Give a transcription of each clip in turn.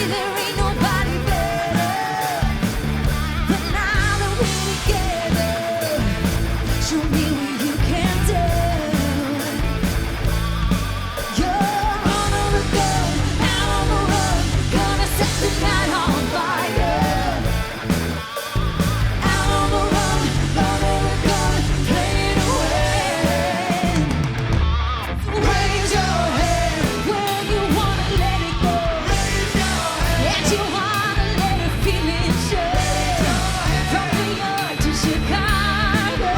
there ain't nobody better. But now that we're together, show me what you can do. You're on the gun, out on the run, gonna set the night on fire. Out on the run, under the gun, play it away. Raise your hand when you wanna let it go. And you wanna let it feel it show. From New York to Chicago,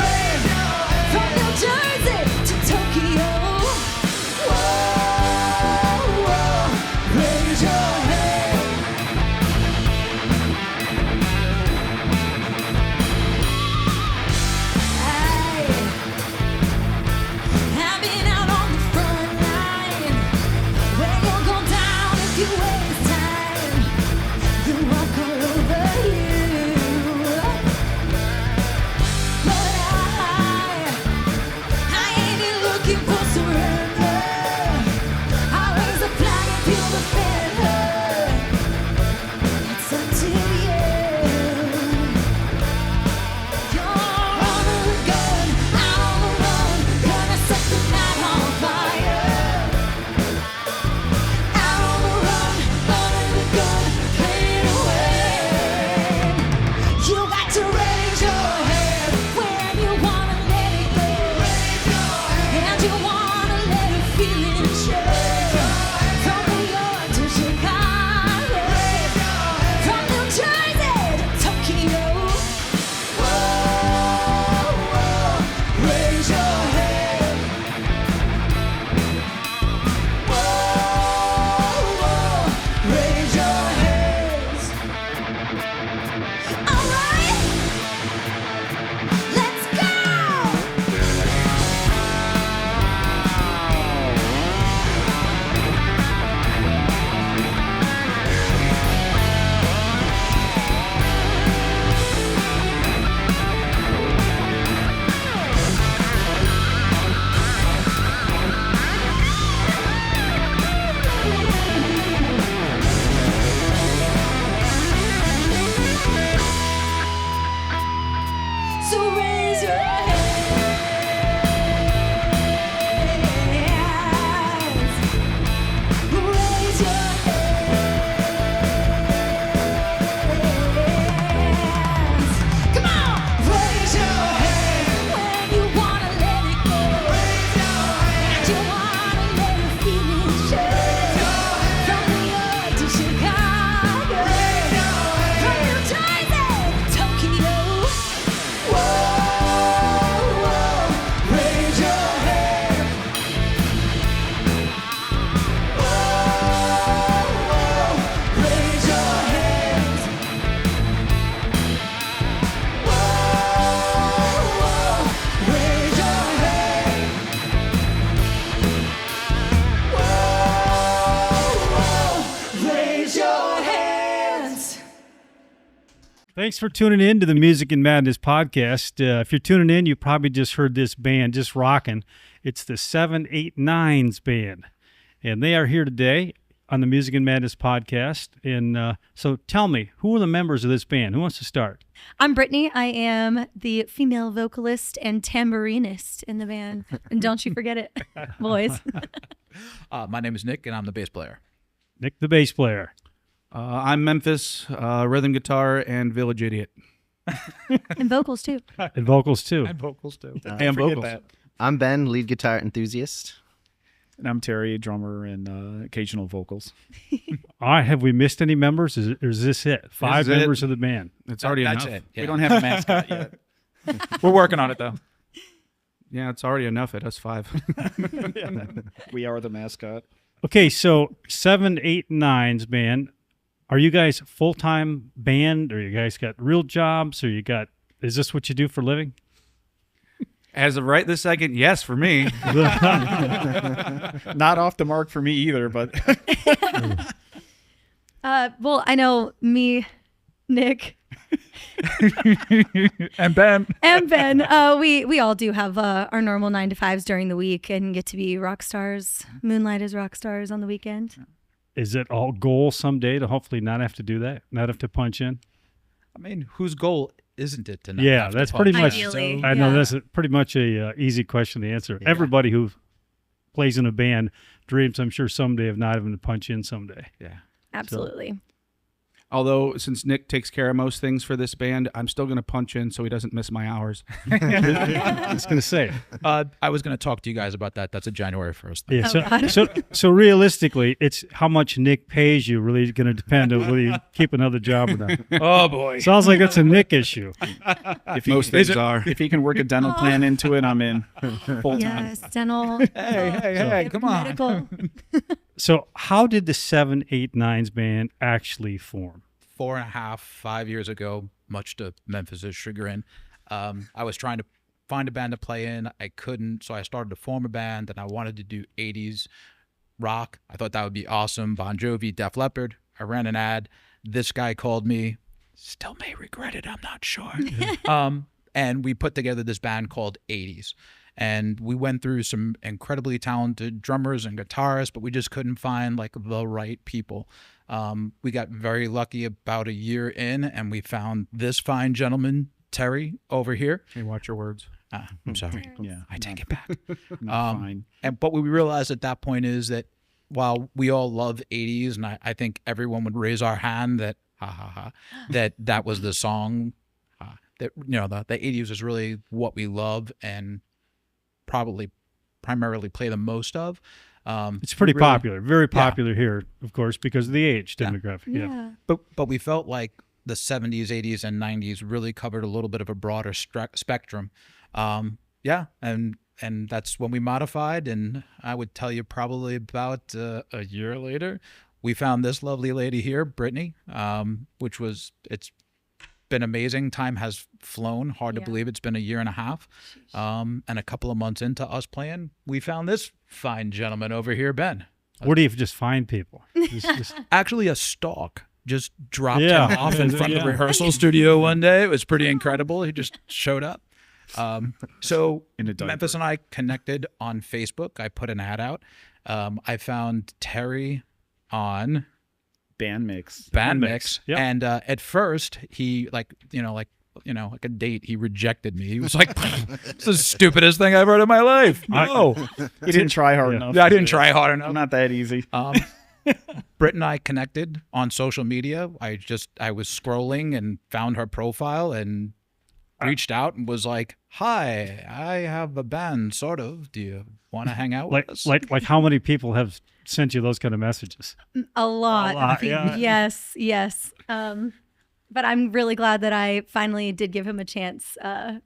from New Jersey to Tokyo. Whoa, whoa, raise your hand. I've been out on the front line, where you'll go down if you waste time. You walk all over you. But I ain't here looking for surrender. I'll raise the flag and feel the feather. It's up to you. You're on the gun, out on the run, gonna set the night on fire. Out on the run, under the gun, play it away. You got to raise your hand when you wanna let it go. And you wanna let it feel it show. From New York to Chicago, from New Jersey to Tokyo. Whoa, whoa, raise your hand. Whoa, whoa, raise your hands. All right, let's go. So raise your hands. Raise your hands. Come on. Raise your hand when you wanna let it go. And you wanna let it feel it show. From New York to Chicago, from New Jersey to Tokyo. Whoa, whoa, raise your hand. Whoa, whoa, raise your hands. Whoa, whoa, raise your hand. Whoa, whoa, raise your hands. Thanks for tuning in to the Music and Madness podcast. If you're tuning in, you probably just heard this band just rocking. It's the 789s band, and they are here today on the Music and Madness podcast. And so tell me, who are the members of this band? Who wants to start? I'm Brittany. I am the female vocalist and tambourinist in the band. And don't you forget it, boys. My name is Nick, and I'm the bass player. Nick, the bass player. I'm Memphis, rhythm guitar and village idiot. And vocals, too. And vocals, too. And vocals, too. And vocals. I'm Ben, lead guitar enthusiast. And I'm Terry, drummer and occasional vocals. All right, have we missed any members? Is this it? Five This is it. members of the band. It's already That's enough. it. Yeah. We don't have a mascot yet. We're working on it, though. Yeah, it's already enough at us five. We are the mascot. Okay, so 789s band. Are you guys full-time band, or you guys got real jobs, or is this what you do for a living? As of right this second, yes, for me. Not off the mark for me either, but Well, I know me, Nick, And Ben. and Ben, we all do have our normal 9 to 5s during the week and get to be rock stars, moonlight as rock stars on the weekend. is it all goal someday to hopefully not have to do that, not have to punch in? I mean, whose goal isn't it to not Yeah, have to that's punch? pretty much. Ideally, I know yeah. that's pretty much a easy question to answer. Everybody who plays in a band dreams, I'm sure, someday of not having to punch in someday. Yeah. Absolutely. Although, since Nick takes care of most things for this band, I'm still going to punch in so he doesn't miss my hours. I was going to say. I was going to talk to you guys about that. That's a January 1st thing. Yeah, God. so realistically, it's how much Nick pays you really going to depend on whether you keep another job or not. Oh, boy. Sounds like that's a Nick issue. If he, Most things are. if he can work a dental plan into it, I'm in full time. Yes, dental. Hey, come on. Medical. So how did the 789s band actually form? 4.5, 5 years ago, much to Memphis's chagrin, I was trying to find a band to play in. I couldn't, so I started to form a band, and I wanted to do 80s rock. I thought that would be awesome. Bon Jovi, Def Leppard. I ran an ad. This guy called me. Still may regret it. I'm not sure. And we put together this band called 80s. And we went through some incredibly talented drummers and guitarists, but we just couldn't find like the right people. We got very lucky about a year in, and we found this fine gentleman, Terry, over here. Hey, watch your words. I'm sorry. Yeah, I take it back. fine. And what we realized at that point is that while we all love 80s, and I think everyone would raise our hand that that was the song that the 80s is really what we love and probably primarily play the most of. It's pretty really- popular, very popular here, of course, because of the age demographic. Yeah. But we felt like the 70s, 80s, and 90s really covered a little bit of a broader spectrum. And that's when we modified. And I would tell you probably about a year later, we found this lovely lady here, Brittany, it's been amazing. Time has flown. Hard to believe it's been a year and a half. And a couple of months into us playing, we found this fine gentleman over here, Ben. Where do you just find people? Just- Actually, a stalk just dropped Yeah. him off in front of the Yeah. rehearsal studio one day. It was pretty incredible. He just showed up. So In a diaper. Memphis and I connected on Facebook. I put an ad out. I found Terry on Band mix. Bandmix, Yep. and at first he like a date, he rejected me. He was like, "It's the stupidest thing I've heard in my life." No, He didn't try hard enough. I didn't try hard enough. Not that easy. Britt and I connected on social media. I was scrolling and found her profile and reached out and was like, "Hi, I have a band, sort of. Do you want to hang out with us?" like how many people have sent you those kind of messages? A lot. A lot, yeah. Yes. But I'm really glad that I finally did give him a chance. As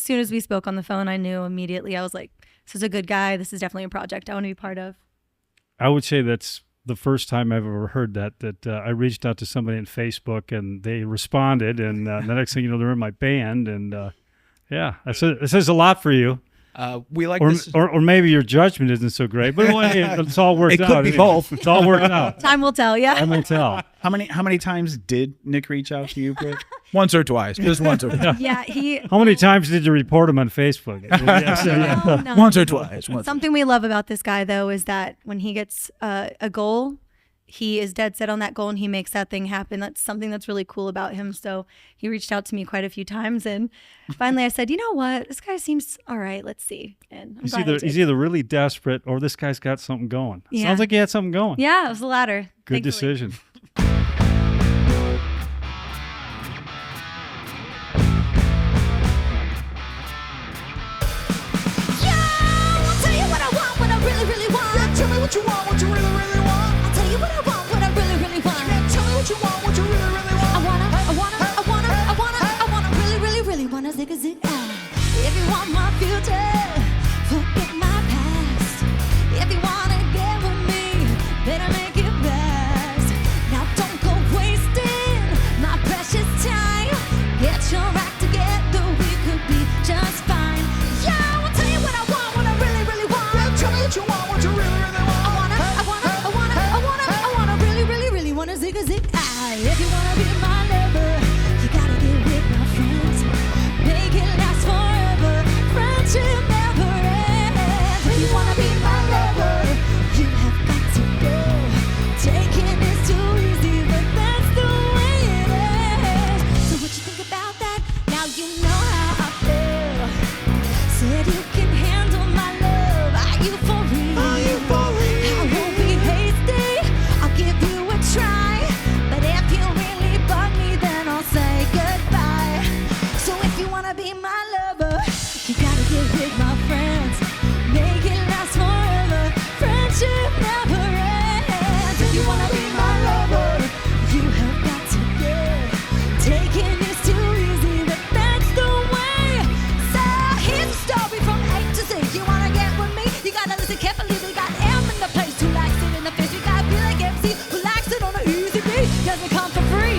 soon as we spoke on the phone, I knew immediately. I was like, this is a good guy. This is definitely a project I want to be part of. I would say that's the first time I've ever heard that I reached out to somebody on Facebook and they responded, and the next thing you know, they're in my band, and it says a lot for you. We like Or, this. or maybe your judgment isn't so great, but it's all worked It out. could be both. It's all worked out. Time will tell, yeah. I may tell. How many times did Nick reach out to you, Britt? Once or twice, just once or twice. Yeah, he. How many times did you report him on Facebook? No. Once or twice. Something we love about this guy, though, is that when he gets a goal, he is dead set on that goal and he makes that thing happen. That's something that's really cool about him. So he reached out to me quite a few times, and finally I said, you know what, this guy seems all right. Let's see. And I'm glad I did. He's either really desperate or this guy's got something going. Yeah. Sounds like he had something going. Yeah, it was the latter. Good thankfully. decision. I'll tell you what I want, what I really, really want. Yeah, tell me what you want, what you really, really want. I'll tell you what I want, what I really, really want. Yeah, tell me what you want, what you really, really want. I wanna, really, really, really wanna zig a zig. If you want my future, forget my past. If you wanna get with me, better make it fast. Now don't go wasting my precious time. Get your act together, we could be just fine. Yeah, I'll tell you what I want, what I really, really want. Yeah, tell me what you want, what you really, really want. I wanna,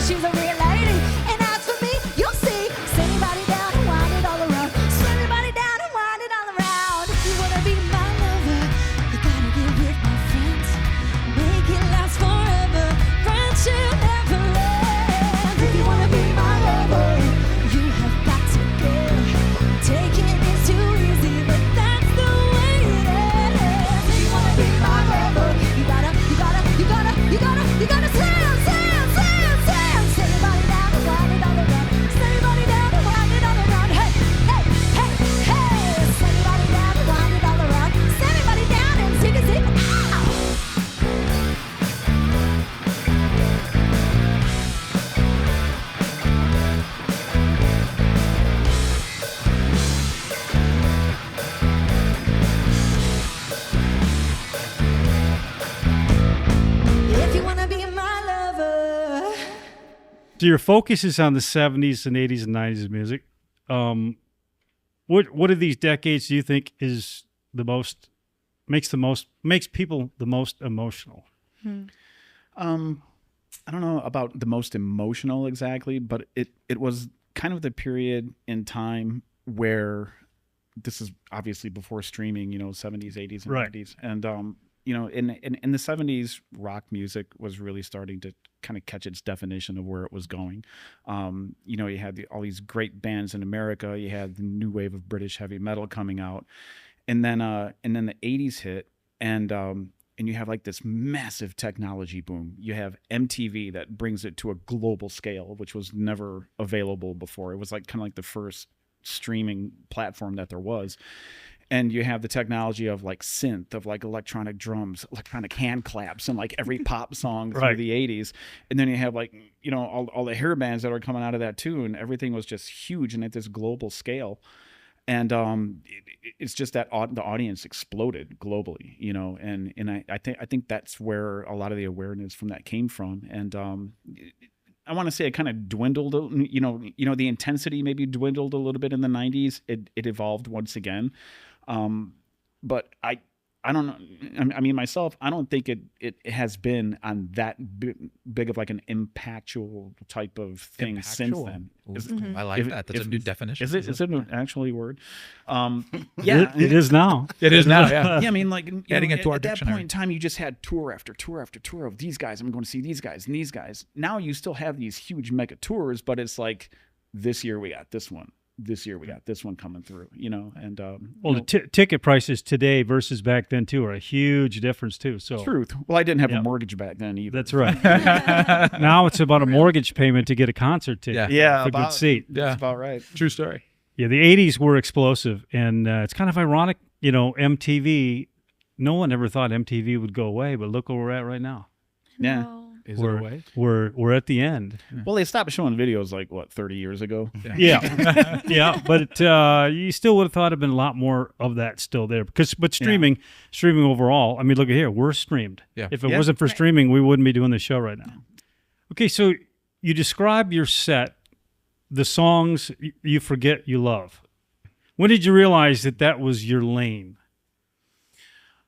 she's a real lady. And as for me, you'll see. Send anybody down and wind it all around. Send anybody down and wind it all around. If you wanna be my lover, you gotta get with my friends. Make it last forever. Friendship never ends. If you wanna be my lover, you have got to give. Taking is too easy, but that's the way it is. If you wanna be my lover, you gotta slam. Send everybody down and wind it all around. Send everybody down and wind it all around. Hey. Send everybody down and wind it all around. Send everybody down and zig it. If you wanna be my lover. So your focus is on the 70s and 80s and 90s music. What of these decades do you think is makes people the most emotional? I don't know about the most emotional exactly, but it was kind of the period in time where this is obviously before streaming, 70s, 80s, and Right. 90s. And, in the 70s, rock music was really starting to kind of catch its definition of where it was going. You had all these great bands in America. You had the new wave of British heavy metal coming out. And then the 80s hit, and you have like this massive technology boom. You have MTV that brings it to a global scale, which was never available before. It was like kind of like the first streaming platform that there was. And you have the technology of like synth, of like electronic drums, electronic hand claps, and like every pop song through Right. the 80s. And then you have like, all the hair bands that are coming out of that too. And everything was just huge and at this global scale. And it's just that the audience exploded globally, and I think that's where a lot of the awareness from that came from. And I want to say it kind of dwindled, the intensity maybe dwindled a little bit in the 90s. It evolved once again. But I don't know. I mean, myself, I don't think it has been on that big of like an impactual type of thing since then. I like that. That's a new definition. Is it an actually word? Yeah, It is now. It is now, yeah. Yeah, I mean, like Adding it to our at that dictionary. point in time, you just had tour after tour after tour of these guys. I'm going to see these guys and these guys. Now you still have these huge mega tours, but it's like this year we got this one. This year we got this one coming through. And Well, the ticket prices today versus back then too are a huge difference too. So truth. Well, I didn't have Yeah. a mortgage back then either. that's right. Now it's about a mortgage payment to get a concert ticket. Yeah, for a good seat. Yeah. That's about right. True story. Yeah, the 80s were explosive, and it's kind of ironic, MTV, no one ever thought MTV would go away, but look where we're at right now. Yeah. No. Is it We're, away? we're at the end. Well, they stopped showing videos like 30 years ago. Yeah. Yeah, but you still would have thought it'd been a lot more of that still there. But streaming overall, I mean, look at here, we're streamed. Yeah. If it Yeah. wasn't for streaming, we wouldn't be doing the show right now. Okay, so you describe your set, the songs you forget you love. When did you realize that was your lane?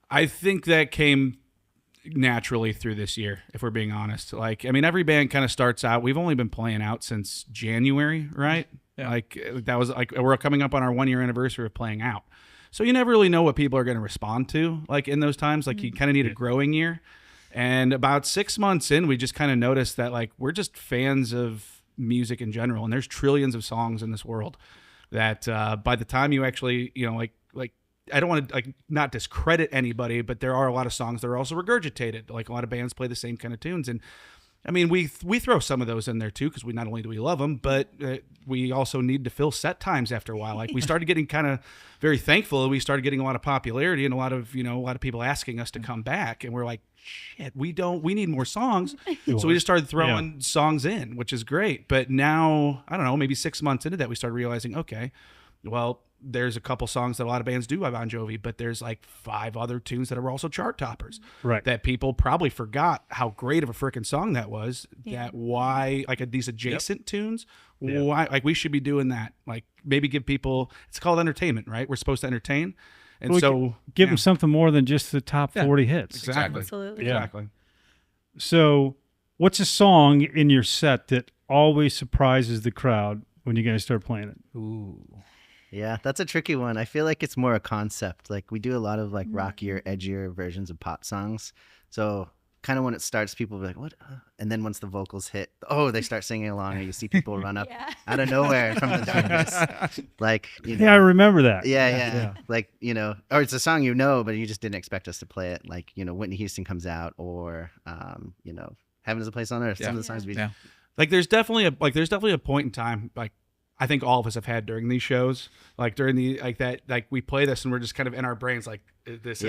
I think that came naturally through this year, if we're being honest. Like, I mean, every band kind of starts out, we've only been playing out since January, right? Yeah. Like, that was like, we're coming up on our 1 year anniversary of playing out. So you never really know what people are going to respond to, like, in those times. Like, you kind of need a growing year. And about 6 months in, we just kind of noticed that, like, we're just fans of music in general. And there's trillions of songs in this world that by the time you actually, like I don't want to like not discredit anybody, but there are a lot of songs that are also regurgitated. Like a lot of bands play the same kind of tunes, and I mean we throw some of those in there too because we not only do we love them, but we also need to fill set times after a while. Like we started getting kind of very thankful. We started getting a lot of popularity and a lot of people asking us to come back, and we're like, shit, we need more songs. So we just started throwing songs in, which is great. But now I don't know, maybe 6 months into that, we started realizing, okay, well, there's a couple songs that a lot of bands do by Bon Jovi, but there's like 5 other tunes that are also chart toppers. Right. That people probably forgot how great of a freaking song that was. Yeah. That why, like these adjacent tunes, why, like we should be doing that. Like maybe give people, it's called entertainment, right? We're supposed to entertain. And Well, so Give them something more than just the top 40 hits. Exactly. Absolutely. Yeah. Exactly. So What's a song in your set that always surprises the crowd when you guys start playing it? Ooh. Yeah, that's a tricky one. I feel like it's more a concept. Like we do a lot of like rockier, edgier versions of pop songs. So kind of when it starts, people will be like, "What?" And then once the vocals hit, oh, they start singing along, and you see people run up Yeah. out of nowhere from the darkness. Like, you know, Yeah, I remember that. yeah. Like, you know, or it's a song you know, but you just didn't expect us to play it. Like, you know, Whitney Houston comes out, or you know, Heaven is a Place on Earth. Some of the songs we Yeah. Like there's definitely a point in time, like I think all of us have had during these shows, like during the like that, like we play this and we're just kind of in our brains like this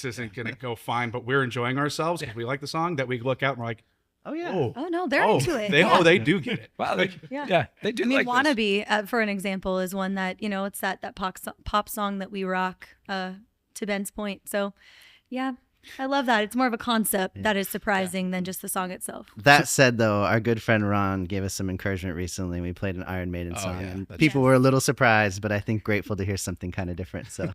isn't gonna go fine, but we're enjoying ourselves because we like the song. That we look out and we're like, Oh yeah. Oh no, they're into it. They do get it. Wow. Yeah. They do I mean, like this. Wannabe, for an example, is one that, you know, it's that pop song that we rock, to Ben's point. So, yeah, I love that. It's more of a concept that is surprising than just the song itself. That said, though, our good friend Ron gave us some encouragement recently. We played an Iron Maiden song, yeah, and that's- people were a little surprised, but I think grateful to hear something kind of different. So.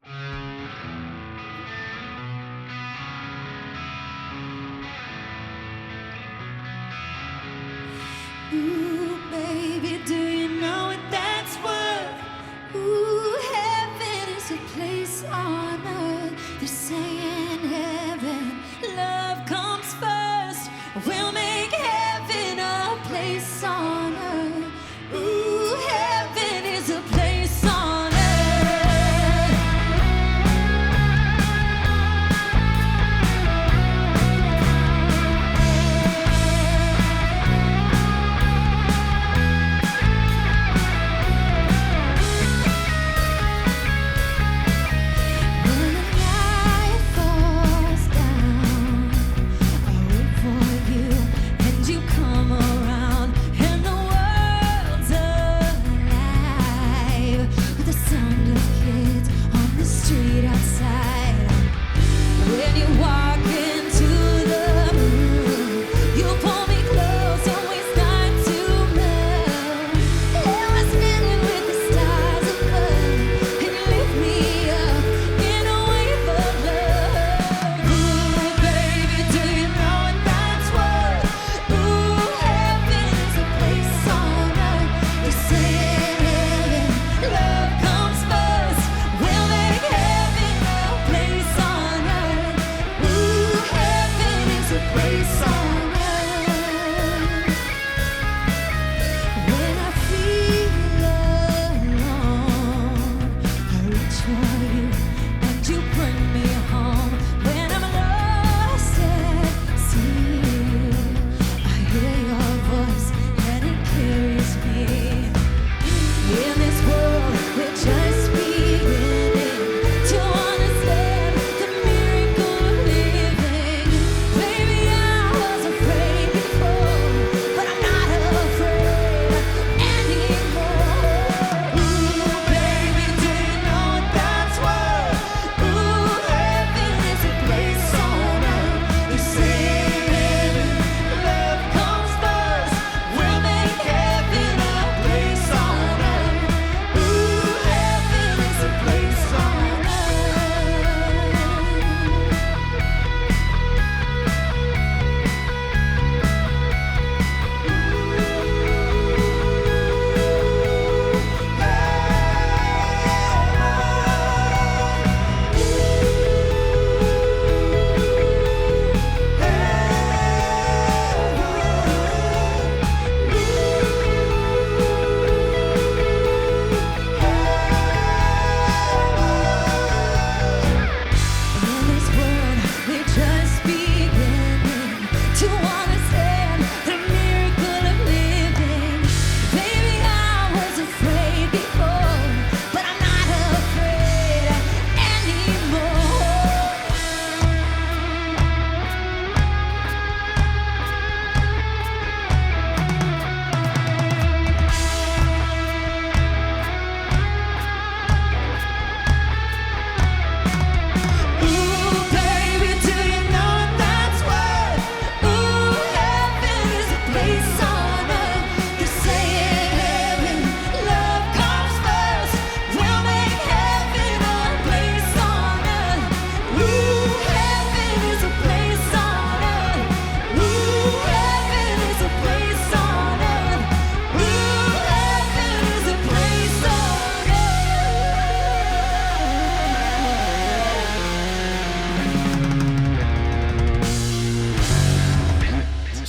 Ooh, baby, do you know what that's worth? Ooh, heaven is a place on earth. They're saying heaven, love comes first. We'll make heaven a place on earth. Ooh, heaven is a place on earth.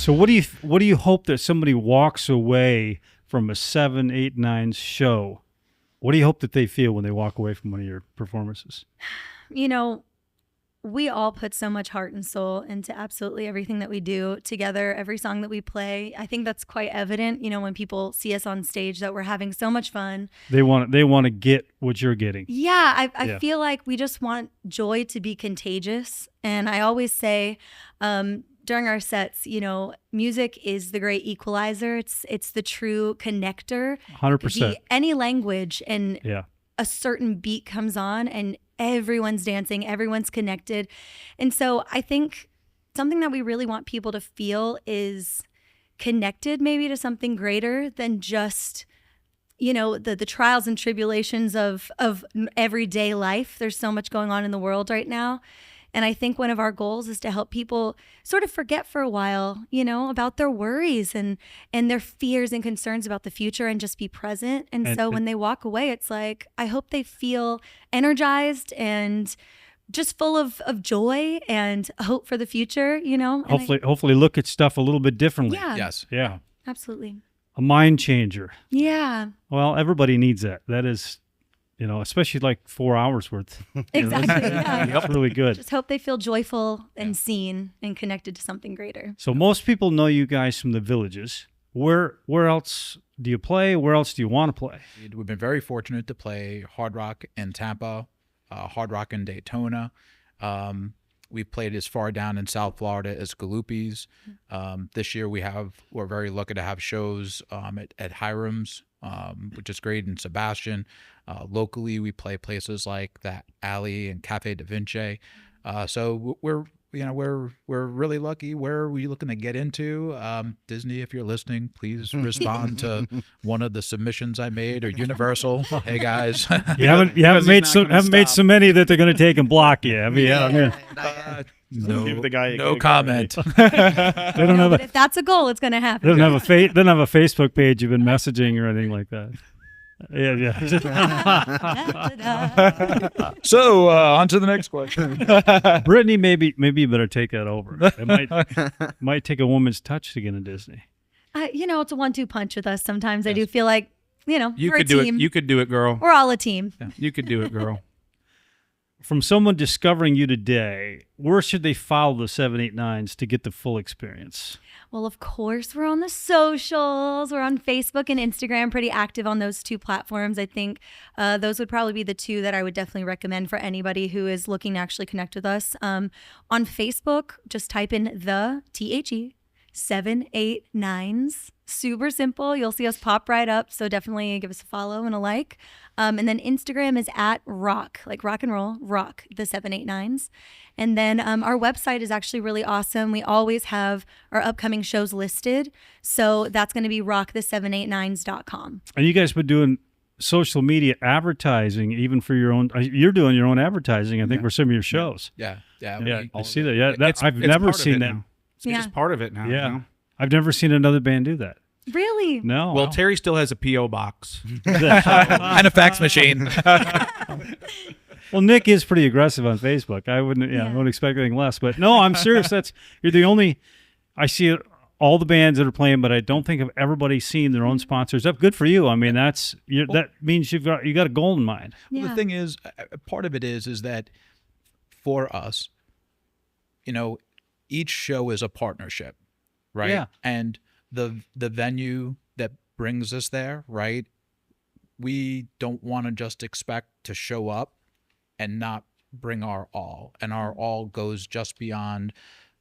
So what do you hope that somebody walks away from a 7, 8, 9 show? What do you hope that they feel when they walk away from one of your performances? You know, we all put so much heart and soul into absolutely everything that we do together, every song that we play. I think that's quite evident, you know, when people see us on stage, that we're having so much fun. They want to get what you're getting. Yeah, I feel like we just want joy to be contagious. And I always say during our sets, you know, music is the great equalizer. It's the true connector. 100%. Any language and Yeah. a certain beat comes on and everyone's dancing, everyone's connected. And so I think something that we really want people to feel is connected maybe to something greater than just, you know, the trials and tribulations of everyday life. There's so much going on in the world right now. And I think one of our goals is to help people sort of forget for a while, you know, about their worries and their fears and concerns about the future and just be present. And so when they walk away, it's like, I hope they feel energized and just full of joy and hope for the future, you know. And Hopefully look at stuff a little bit differently. Yeah. Yes. Yeah. Absolutely. A mind changer. Yeah. Well, everybody needs that. That is, you know, especially like 4 hours worth. Exactly. Yeah. That's really good. Just hope they feel joyful and seen and connected to something greater. So most people know you guys from the Villages. Where else do you play? Where else do you want to play? We've been very fortunate to play Hard Rock in Tampa, Hard Rock in Daytona. We played as far down in South Florida as Galoopi's. This year we're very lucky to have shows at Hiram's, which is great, in Sebastian. Locally, we play places like that Alley and Cafe Da Vinci. So we're really lucky. Where are we looking to get into? Disney, if you're listening, please respond to one of the submissions I made, or Universal. Hey guys, You haven't made so many that they're going to take and block you. I mean, Give the guy no comment. they don't have But if that's a goal, it's going to happen. they don't have a Facebook page you've been messaging or anything like that. Yeah. So on to the next question. Brittany, maybe you better take that over. It might take a woman's touch to get into Disney. You know, it's a 1-2 punch with us. Sometimes I do feel like, you know, You we're could a do team. it. You could do it, girl. We're all a team. You could do it, girl. From someone discovering you today, where should they follow the 789s to get the full experience? Well, of course, we're on the socials. We're on Facebook and Instagram, pretty active on those two platforms. I think those would probably be the two that I would definitely recommend for anybody who is looking to actually connect with us. On Facebook, just type in the THE 789s. Super simple. You'll see us pop right up. So definitely give us a follow and a like. And then Instagram is at rock, like rock and roll, rock, the 789s. And then our website is actually really awesome. We always have our upcoming shows listed. So that's going to be rockthe789s.com. And you guys been doing social media advertising even for your own. You're doing your own advertising, I think, for some of your shows. Yeah. Yeah, I see that. Yeah, It's I've part never of seen it that. now. It's Yeah. just part of it now. Yeah. You know? I've never seen another band do that. Really? No. Well, Terry still has a P.O. box. And a fax machine. Well, Nick is pretty aggressive on Facebook. I wouldn't expect anything less. But no, I'm serious. You're the only. I see all the bands that are playing, but I don't think of everybody seeing their own sponsors up. Good for you. I mean, that means you got a goal in mind. Yeah. Well, the thing is, part of it is that for us, you know, each show is a partnership, right? Yeah. And the venue that brings us there, right? We don't want to just expect to show up and not bring our all. And our all goes just beyond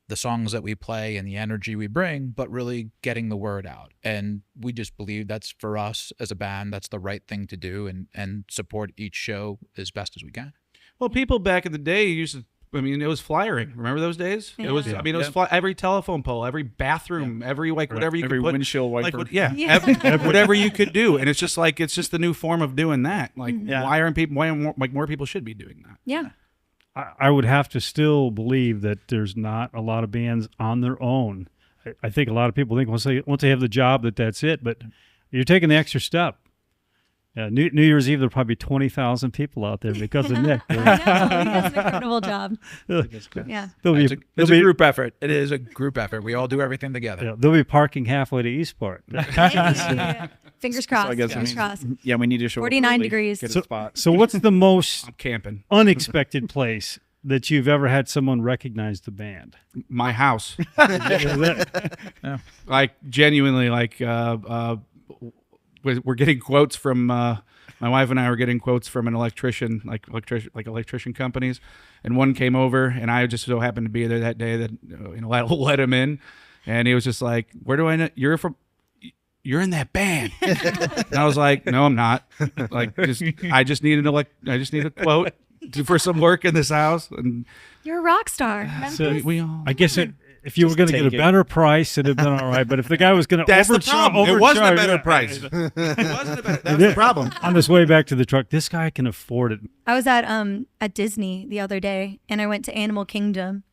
the songs that we play and the energy we bring, but really getting the word out. And we just believe that's, for us as a band, that's the right thing to do, and support each show as best as we can. Well, people back in the day used to. I mean, it was flyering. Remember those days? It was. Yeah. I mean, it was every telephone pole, every bathroom, every whatever you Every could put. windshield wiper. Whatever you could do, and it's just the new form of doing that. Like, why aren't people? Why more people should be doing that? Yeah. I would have to still believe that there's not a lot of bands on their own. I think a lot of people think once they have the job that's it. But you're taking the extra step, Yeah, New Year's Eve, there'll probably be 20,000 people out there because of Nick. I know, he does an incredible job. Yeah. There'll be, It's a group effort. It is a group effort. We all do everything together. yeah, they'll be parking halfway to Eastport. Hey. Fingers crossed. I guess Fingers it crossed. means, yeah, we need to show up 49 early, degrees. Get a spot. So what's the most I'm camping. unexpected place that you've ever had someone recognize the band? My house. Yeah. Like genuinely, like we're getting quotes from my wife and I were getting quotes from an electrician, like electrician companies, and one came over, and I just so happened to be there that day that let him in, and he was just like, "Where do I know you're from? You're in that band." And I was like, "No, I'm not. Like, I just need a quote for some work in this house." And You're a rock star. So we all. I guess if you were going to get a take it. better price, it'd have been all right. But if the guy was going to That's the problem. It wasn't a better price. It wasn't a better. That's the problem. On his way back to the truck, this guy can afford it. I was at Disney the other day, and I went to Animal Kingdom,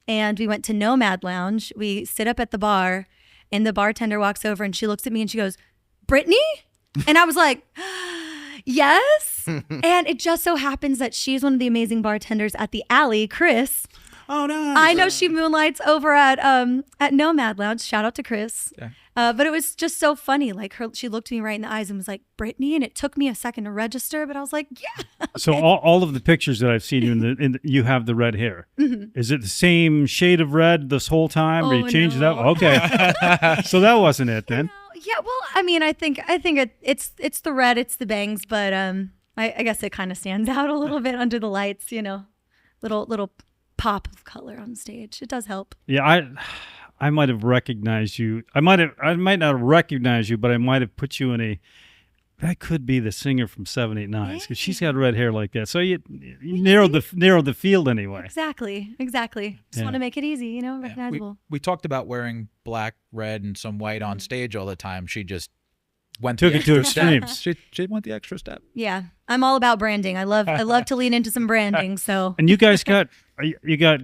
and we went to Nomad Lounge. We sit up at the bar, and the bartender walks over, and she looks at me, and she goes, "Brittany?" And I was like, "Yes." And it just so happens that she's one of the amazing bartenders at the Alley, Chris. Oh no. I know she moonlights over at Nomad Lounge. Shout out to Chris. Yeah. But it was just so funny. Like she looked me right in the eyes and was like, "Brittany," and it took me a second to register, but I was like, "Yeah." So all of the pictures that I've seen you you have the red hair. Is it the same shade of red this whole time, or you Oh, changed no. it up? Okay. So that wasn't it then. Yeah, well, I mean, I think it's the red, it's the bangs, but I guess it kind of stands out a little bit under the lights, little pop of color on stage. It does help. Yeah, I might have recognized you. I might not have recognized you, but I might have put you in that could be the singer from 789 because she's got red hair like that. So you narrowed the field anyway. Exactly. Just Yeah. want to make it easy, recognizable. We talked about wearing black, red, and some white on stage all the time. She just went Took the it to extra step. extremes. She went the extra step. Yeah, I'm all about branding. I love to lean into some branding. So And you guys got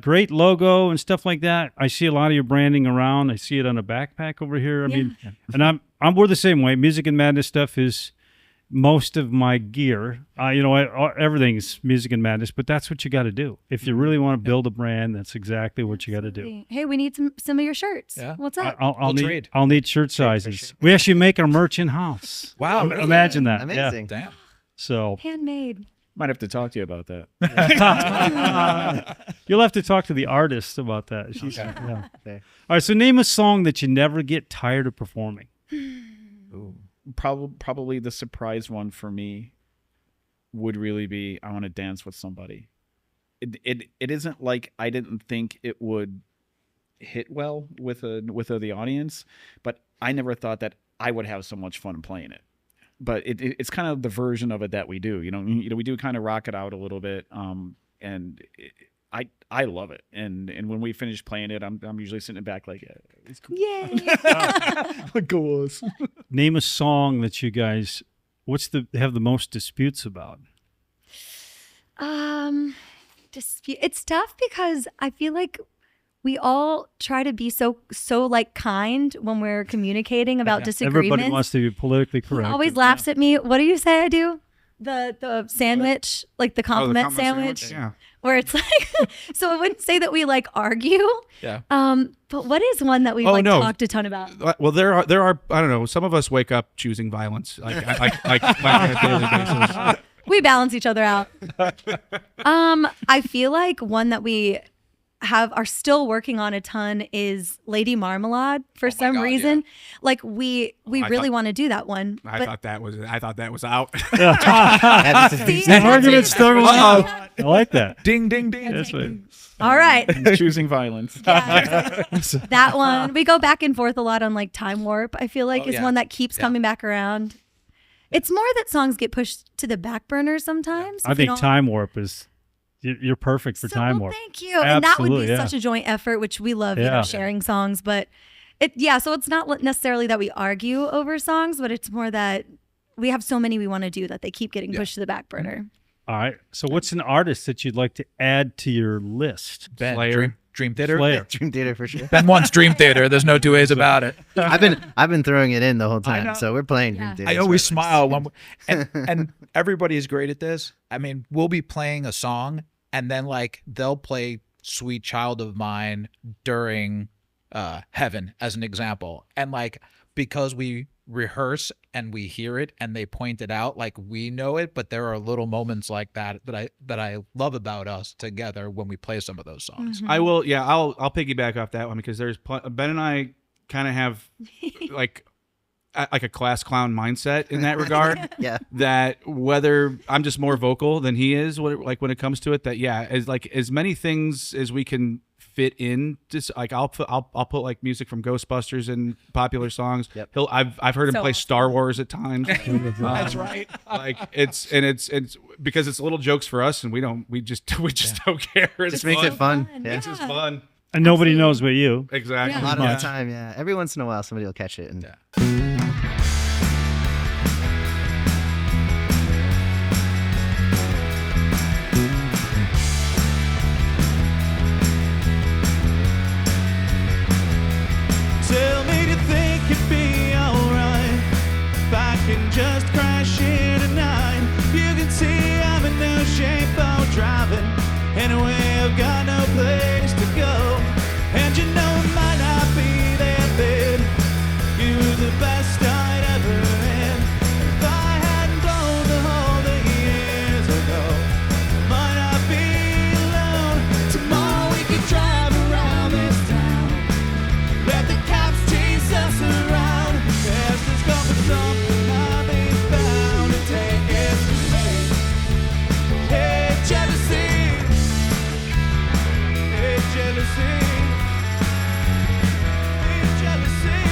great logo and stuff like that. I see a lot of your branding around. I see it on a backpack over here. I mean, and we're the same way. Music and Madness stuff is most of my gear. Everything's Music and Madness, but that's what you got to do. If you really want to build a brand, that's exactly what you got to do. Hey, we need some of your shirts. Yeah. What's up? I'll need trade. I'll need shirt sizes. We actually make our merch in house. Wow. Imagine that. Amazing. Damn. So Handmade. Might have to talk to you about that. you'll have to talk to the artist about that. She's, yeah. Okay. All right. So name a song that you never get tired of performing. Probably the surprise one for me would really be "I Want to Dance with Somebody." It isn't like I didn't think it would hit well with the audience, but I never thought that I would have so much fun playing it. But it's kind of the version of it that we do. We do kind of rock it out a little bit, and I love it. And when we finish playing it, I'm usually sitting back like, yeah, it's cool. Yay. Go us. Name a song that you guys have the most disputes about. Dispute. It's tough because I feel like we all try to be so like kind when we're communicating about disagreements. Everybody wants to be politically He correct. always laughs at me. What do you say I do? The sandwich, like the compliment sandwich, Yeah. where it's like, so I wouldn't say that we like argue. Yeah. But what is one that we've no. talked a ton about? Well, there are. I don't know. Some of us wake up choosing violence, like on a daily basis. We balance each other out. I feel like one that we are still working on a ton is Lady Marmalade for some God, reason. Like we I really thought- want to do that one. I but thought that was out. see, The argument's still going on. Uh-oh. I like that. Ding, ding, ding. That's what, All right. Choosing violence. That one. We go back and forth a lot on like Time Warp, I feel like, Oh, is yeah. one that keeps coming back around. It's more that songs get pushed to the back burner sometimes. I if you think don't- Time Warp is. You're perfect for So, Time well, Warp. thank you. And that would Absolutely, be yeah. such a joint effort, which we love, Yeah. sharing songs. But so it's not necessarily that we argue over songs, but it's more that we have so many we want to do that they keep getting pushed to the back burner. All right. So what's an artist that you'd like to add to your list? Ben, Slayer. Dream Theater. Slayer. Dream Theater for sure. Ben wants Dream Theater. There's no two ways about it. I've been throwing it in the whole know. time, so we're playing Dream Yeah. Theater. I always forever. smile when, and everybody's great at this. I mean, we'll be playing a song, and then like they'll play "Sweet Child of Mine" during Heaven as an example, and like because we rehearse and we hear it and they point it out, like we know it, but there are little moments like that I love about us together when we play some of those songs. I will. Yeah, I'll piggyback off that one because Ben and I kind of have like a class clown mindset in that regard. Yeah. That whether I'm just more vocal than he is, when it comes to it, that as many things as we can fit in. Just like I'll put like music from Ghostbusters and popular songs. Yep. I've heard him So play awesome. Star Wars at times. That's right. Like it's because it's little jokes for us, and we just don't care. It's Just makes it fun. Yeah. It's just fun. And nobody knows but you. Exactly. A lot of Yeah. the time, yeah. Every once in a while, somebody will catch it. And Tell me to think it'd be alright if I can just crash here tonight. You can see I'm in no shape of driving. Anyway, I've got no place to go. And you know it might not be that bad. You were the best I'd ever had. If I hadn't blown the whole thing years ago, might not be alone. Tomorrow we could drive around this town. Let the cops chase us around. Yes, there's gonna be something I'll be bound to take it from me. Hey, jealousy. Hey, jealousy. Hey, jealousy.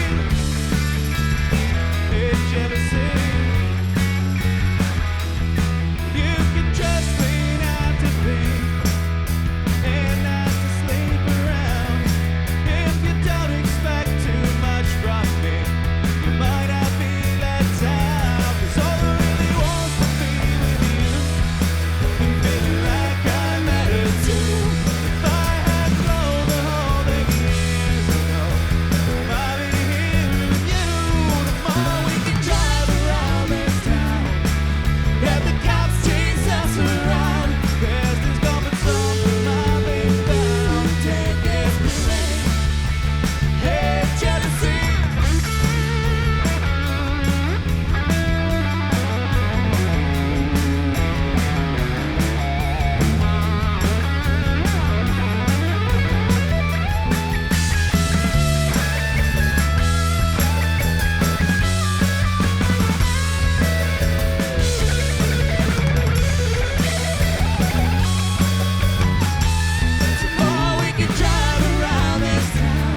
Hey, jealousy. You can trust me not to be and not to sleep around. If you don't expect too much from me, you might not be let down. 'Cause all I really want to be with you and feel like I matter too. If I had blown the whole thing years ago, I'd be here with you. Tomorrow we can drive around this town. Let the cops chase us around. 'Cause there's gonna be something I'll be bound to take it from me. Hey, jealousy. Tomorrow we can drive around this town.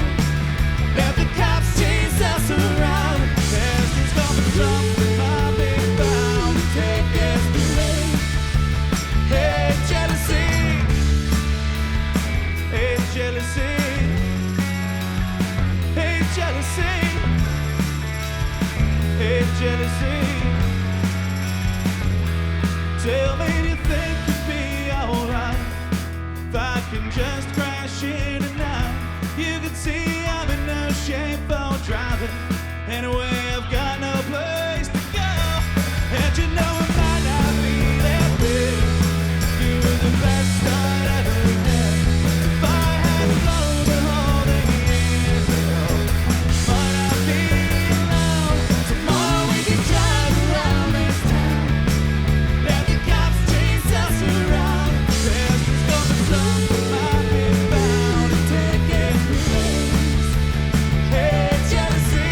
Let the cops chase us around. 'Cause there's gonna be something I'll be bound to take it from me. Hey, jealousy. Hey, jealousy. Hey, jealousy. Hey, jealousy. Tell me you think it'd be alright if I can just crash in tonight. You can see I'm in no shape for driving. Anyway, I've got no place to go. And you know it might not be that big. You were the best I'd ever had. If I had blown the whole thing years ago, might not be alone. Tomorrow we can drive around this town. Let the cops chase us around. 'Cause there's gonna be something I'll be bound to take it from me. Hey, jealousy.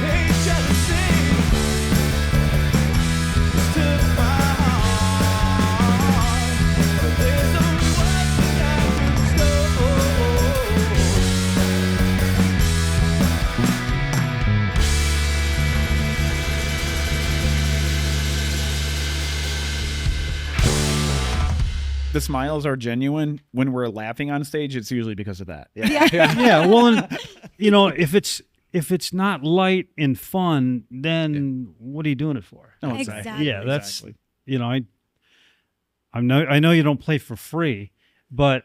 Hey, jealousy. Took my heart. But there's only one thing I can The smiles are genuine. When we're laughing on stage, it's usually because of that. Yeah. Well, and, if it's if it's not light and fun, then what are you doing it for? No, Exactly. Yeah, that's Exactly. you know, I know you don't play for free, but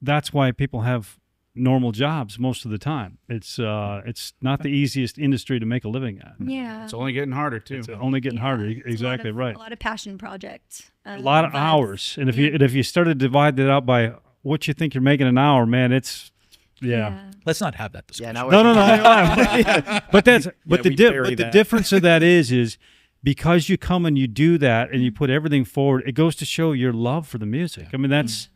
that's why people have normal jobs most of the time. It's not the easiest industry to make a living at. Yeah. It's only getting harder too. It's only getting harder. It's Exactly right. A lot of passion project. A lot of vibes. hours, and if you started to divide that out by what you think you're making an hour, man, it's yeah. Let's not have that Yeah, discussion. now we're No. But that's but we bury the that. difference of that is because you come and you do that and you put everything forward, it goes to show your love for the music. I mean, that's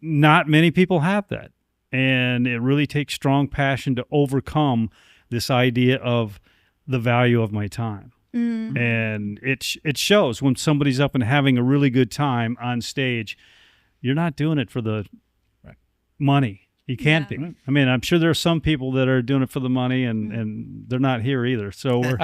not many people have that, and it really takes strong passion to overcome this idea of the value of my time. And it shows when somebody's up and having a really good time on stage. You're not doing it for the money. You can't Yeah. be. I mean, I'm sure there are some people that are doing it for the money, and they're not here either. So we're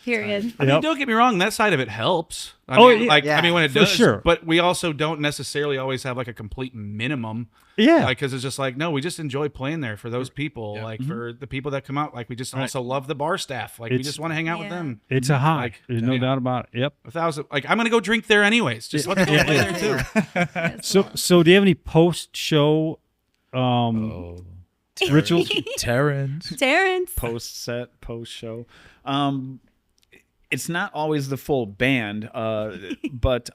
Period. I mean, Yep. don't get me wrong. That side of it helps. I Oh, mean, yeah. like Yeah. I mean, when it For does, sure. But we also don't necessarily always have like a complete minimum. yeah. Like, because it's just like, no, we just enjoy playing there for those people. Like for the people that come out, like we just also love the bar staff. Like we It's- just want to hang out with Yeah. them. It's a high. Like, There's no yeah. doubt about it. Yep. 1,000. Like I'm gonna go drink there anyways. Just let's go play there too. So do you have any post-show rituals? Terrence. Terrence. Post set, post show. It's not always the full band, but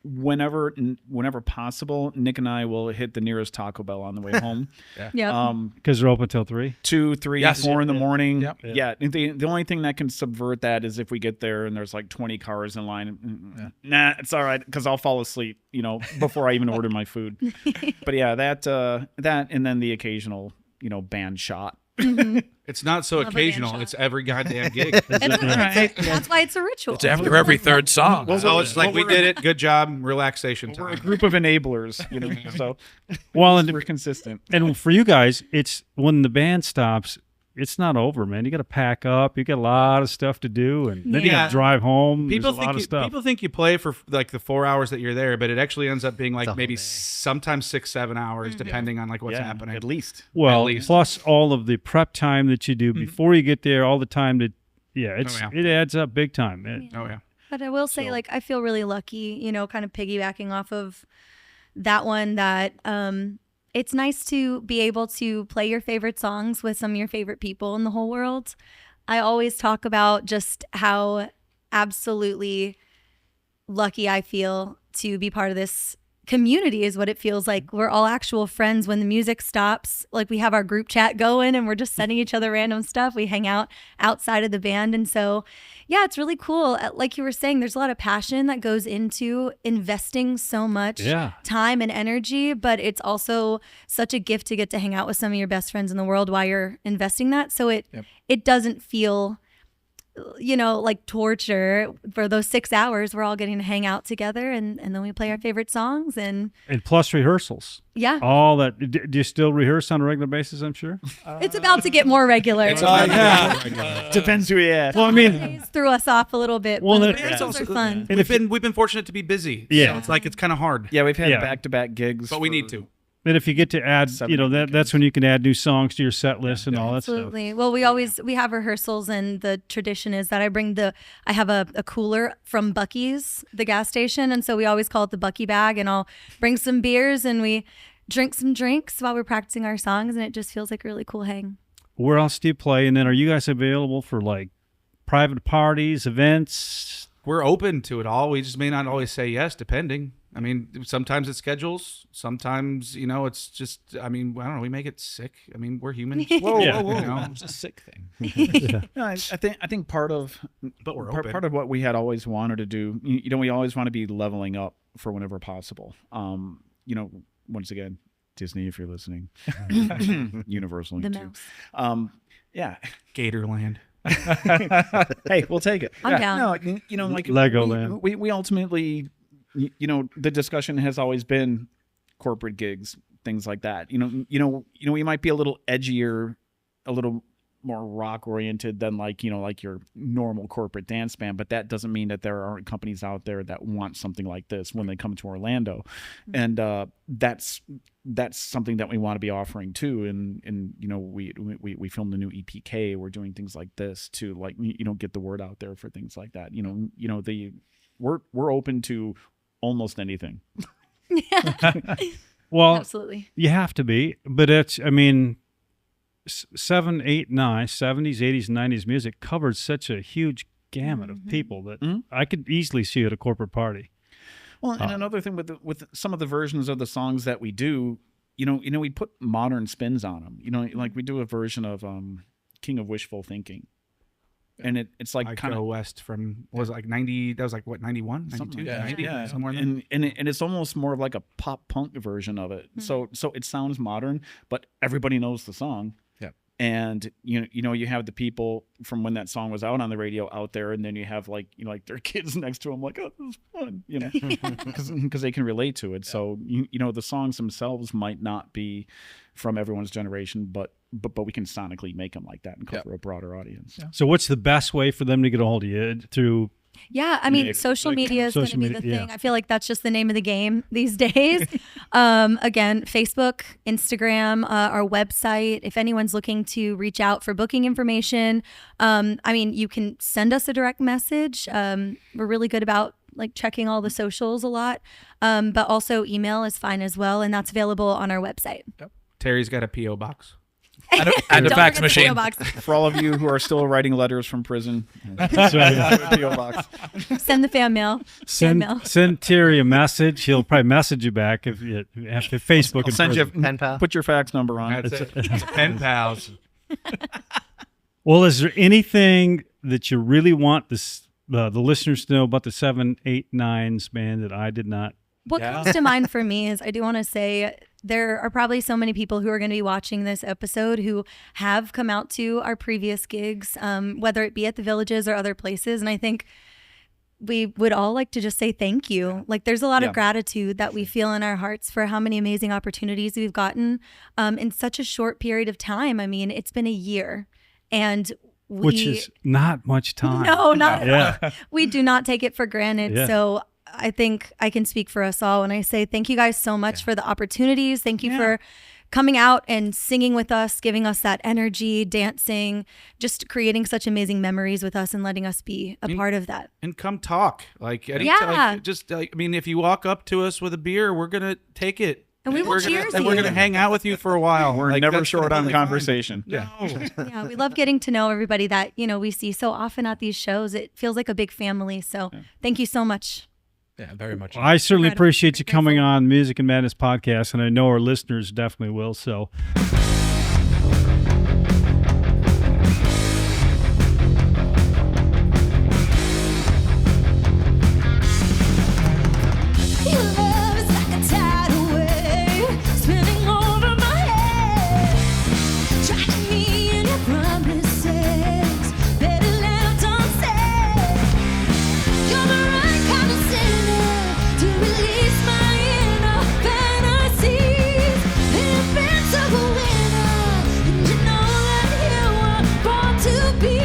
whenever possible, Nick and I will hit the nearest Taco Bell on the way home. Yep. Because they're open till 3. 2, 3, Yes. 4 in the morning. Yep. Yeah. The only thing that can subvert that is if we get there and there's like 20 cars in line. Nah, it's all right because I'll fall asleep, before I even order my food. But yeah, that and then the occasional, band shot. It's not so Love a band occasional. shot. It's every goddamn gig. That's why it's a ritual. It's after every third song. So it's like we did it. Good job. Relaxation We're a time. group of enablers, so Well, and we're consistent. for you guys, it's when the band stops, it's not over, man. You got to pack up. You got a lot of stuff to do, and then you got Yeah. to drive home. People There's a lot of think stuff. people think you play for like the 4 hours that you're there, but it actually ends up being a like whole maybe day. sometimes 6-7 hours, depending on like what's happening. at least. Well, at least. plus all of the prep time that you do before you get there, all the time that, yeah. it adds up big time. Oh yeah. But I will say, I feel really lucky, kind of piggybacking off of that one, that it's nice to be able to play your favorite songs with some of your favorite people in the whole world. I always talk about just how absolutely lucky I feel to be part of this community is what it feels like. We're all actual friends when the music stops. Like we have our group chat going and we're just sending each other random stuff. We hang out outside of the band. And so, yeah, it's really cool. Like you were saying, there's a lot of passion that goes into investing so much time and energy, but it's also such a gift to get to hang out with some of your best friends in the world while you're investing that. So it doesn't feel like torture. For those 6 hours, we're all getting to hang out together, and then we play our favorite songs, and plus rehearsals. yeah, All that. Do you still rehearse on a regular basis, I'm sure? it's about to get more regular. Depends who you ask. Well, I mean, Days threw us off a little bit, Well, but then- the rehearsals are fun. And We've been fortunate to be busy. Yeah. So it's like it's kind of hard. Yeah, we've had Yeah. back-to-back gigs, But we for- need to. and if you get to add, 7 that's when you can add new songs to your set list and all that stuff. Absolutely. Well, we have rehearsals, and the tradition is that I have a cooler from Buc-ee's, the gas station, and so we always call it the Bucky bag, and I'll bring some beers and we drink some drinks while we're practicing our songs, and it just feels like a really cool hang. Where else do you play? And then are you guys available for like private parties, events? We're open to it all. We just may not always say yes, depending. I mean, sometimes it's schedules. Sometimes, it's just, I don't know. We make it sick. I mean, we're humans. Whoa, Yeah. whoa, whoa. It's a sick thing. No, I think part of But we're part, open. part of what we had always wanted to do, we always want to be leveling up for whenever possible. Once again, Disney, if you're listening, Universal, The you too. mouse. Yeah. Gatorland. Hey, we'll take it. I'm down. No, like Legoland. We ultimately, the discussion has always been corporate gigs, things like that. We might be a little edgier, a little more rock oriented than like your normal corporate dance band, but that doesn't mean that there aren't companies out there that want something like this when they come to Orlando. And that's something that we want to be offering too. And we filmed the new EPK. We're doing things like this to like get the word out there for things like that. We're open to almost anything. Well, Absolutely. you have to be, but it's, I mean, 7, 8, 9, 70s, 80s, 90s music covered such a huge gamut of people that I could easily see at a corporate party. Well, and another thing with some of the versions of the songs that we do, we put modern spins on them. Like we do a version of King of Wishful Thinking. And it's like kind Go of West from, was it like 90, that was like what, 91, 92, yeah, 90, yeah. somewhere in there? And it's almost more of like a pop punk version of it. So it sounds modern, but everybody knows the song. Yeah. And you have the people from when that song was out on the radio out there, and then you have like like their kids next to them, like, oh, this is fun, because they can relate to it. Yeah. So the songs themselves might not be from everyone's generation, but we can sonically make them like that and cover a broader audience. Yeah. So what's the best way for them to get a hold of you? Through Yeah, I mean, social media is going to social be the media, thing. yeah. I feel like that's just the name of the game these days. Again, Facebook, Instagram, our website. If anyone's looking to reach out for booking information, I mean, you can send us a direct message. We're really good about like checking all the socials a lot, but also email is fine as well, and that's available on our website. Terry's got a P.O. box. And a Don't fax forget the PO machine. box. For all of you who are still writing letters from prison, That's right. PO box. Send the fan mail. Fan mail. Send Terry a message. He'll probably message you back if you have to Facebook. I'll send you Pen pal. put your fax number on. That's it. Pen pals. Well, is there anything that you really want the listeners to know about the 7, 8, 9s band that I did not? What comes to mind for me is I do want to say there are probably so many people who are going to be watching this episode who have come out to our previous gigs, whether it be at the Villages or other places. And I think we would all like to just say thank you. Like there's a lot of gratitude that we feel in our hearts for how many amazing opportunities we've gotten in such a short period of time. I mean, it's been a year, and Which is not much time. No, not Yeah. at all. We do not take it for granted. Yeah. So I think I can speak for us all when I say thank you guys so much for the opportunities. Thank you for coming out and singing with us, giving us that energy, dancing, just creating such amazing memories with us and letting us be a part of that. And come talk. Like, Yeah. just like, I mean, if you walk up to us with a beer, we're going to take it. And we will We're gonna- cheers and we're you. going to hang out with you for a while. We're Like, never that's short on totally fine. conversation. No. Yeah, we love getting to know everybody that, we see so often at these shows. It feels like a big family. So thank you so much. Yeah, very much. I certainly Incredible. appreciate you coming on Music and Madness podcast, and I know our listeners definitely will. So Your love is like a tidal wave spinning over my head, drowning me in your promises, better left unsaid. You're the right kind of sinner to release my inner fantasies. The invincible winner, and you know that you were born to be.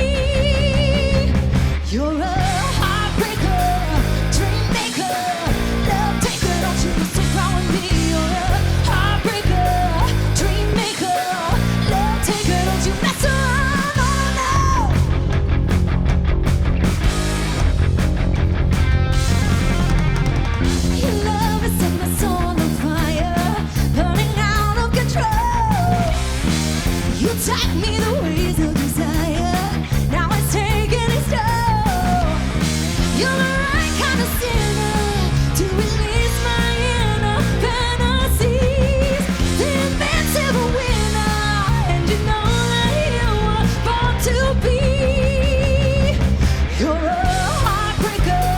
You're a heartbreaker, dream maker, love taker. Don't you mess around with me. You're a heartbreaker, dream maker, love taker. Don't you mess around. Oh no. Your love is setting my soul on fire, burning out of control. You taught me the ways of desire. Now it's taking its toll. You're the right kind of sinner to release my inner fantasies. The invincible winner, and you know that you were born to be. You're a heartbreaker,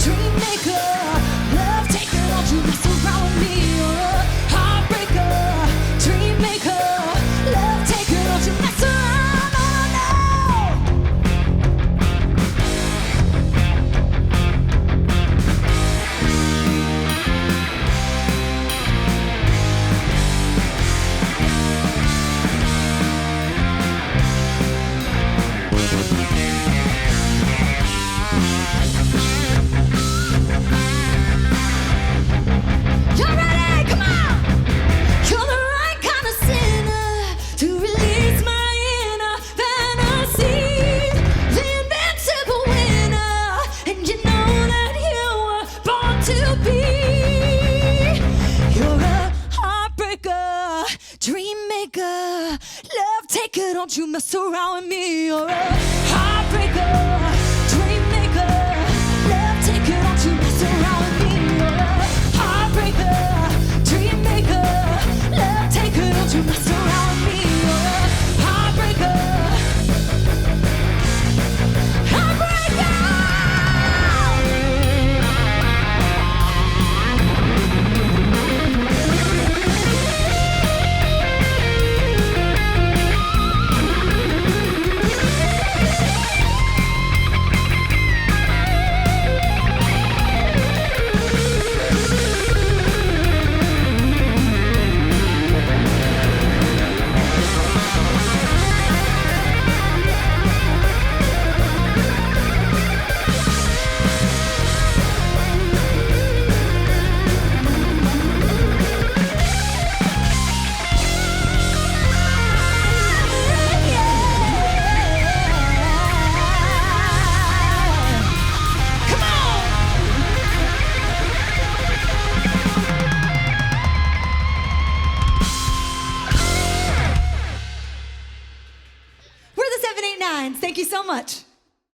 dream maker, love taker. Don't you mess around with me. You're a heartbreaker, dream maker, love taker. Don't you mess around. Oh no. Don't you mess around with me, or